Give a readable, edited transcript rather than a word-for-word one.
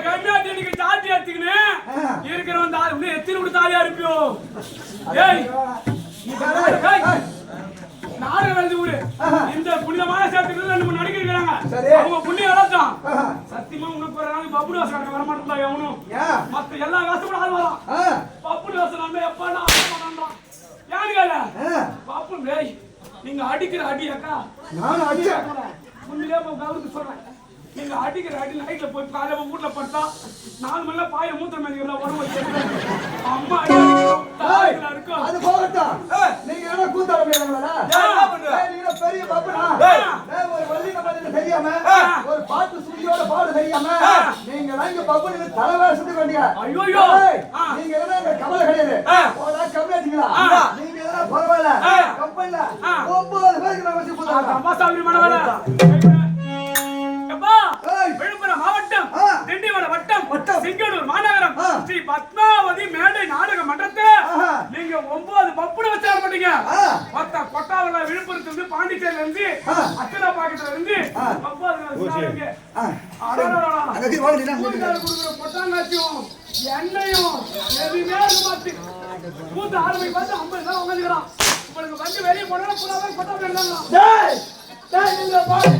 கண்ணாட்டி தாத்தி எடுத்துக்கின்னு இருக்கிறவன் தாலி எத்தனை விட தாலியா இருப்பியோ? ஏய் நாடகம் எழுதி விடு. இந்த புனிதமான சேர்த்துக்கு நம்ம நடிக்கிறாங்க. அவங்க புண்ணிய வளர்த்தான். சத்தியமா உனக்கு ஒரு நாளைக்கு பப்புடு வாசம் வர மாட்டா எவனும். மத்த எல்லா காசும் கூட ஆள் வரான். பப்புடு வாசம் நம்ம எப்படா ஆடுறான். யாரு கேள? பப்புடு டேய் நீங்க அடிக்கிற அடி அக்கா. நான் அடிச்சேன். முன்னே கவுருக்கு சொல்றேன். நீங்க அடிக்கிற அடி நைட்ல போய் காலையில வீட்ல படுத்தா 4 மணில பாய மூத்திரம் மேய்க்கிறல வரும் வச்சு. அம்மா அடிக்கிறா இருக்கும். அது போகட்டும். நீங்க என்ன கூத்தாட போறீங்களா? என்ன பண்ற? நீங்க பெரிய பப்புடா. டேய் ஒரு வள்ளி கம்பெனில தெரியாம ஒரு பாட்டு சுடியோட பாடு தெரியாம நீங்க வாங்க பப்புக்கு தலைவாசத்துக்கு வந்தீங்க. ஐயோ நீங்க என்ன கமல கிடையாது. போடா கம்மியாட்டீங்களா? நீங்க என்ன பரவாயில்ல. கம்பெனில 9 பேருக்கு நான் வச்சு போடுறேன். அம்மா சாமி மனவல. விழுப்புரம் மாவட்டம் திண்டிவனம் வட்டம் சிங்கனூர் மாநகரம் ஸ்ரீ பத்மாவதி மேடை நாடக மன்றத்தில் நீங்க 9 பப்புட வச்சா மாட்டீங்க. மொத்த கொட்டாவல விழுப்புரத்துல இருந்து பாண்டிச்சேரியில இருந்து அச்சலா பாக்கெட்ல இருந்து 9 நாளுங்க. அங்க வாங்க குடுக்குற பொட்டாங்காச்சியும் எண்ணெயும் எதுவுமே மாத்தி மூத்த ஆளுமை பார்த்து 50 நாள் உட்காந்துக்கிறான். உங்களுக்கு வந்து வெளியே போனா புறாவே கொட்டா வேண்டாம். டேய் டேய் நீங்க பாரு.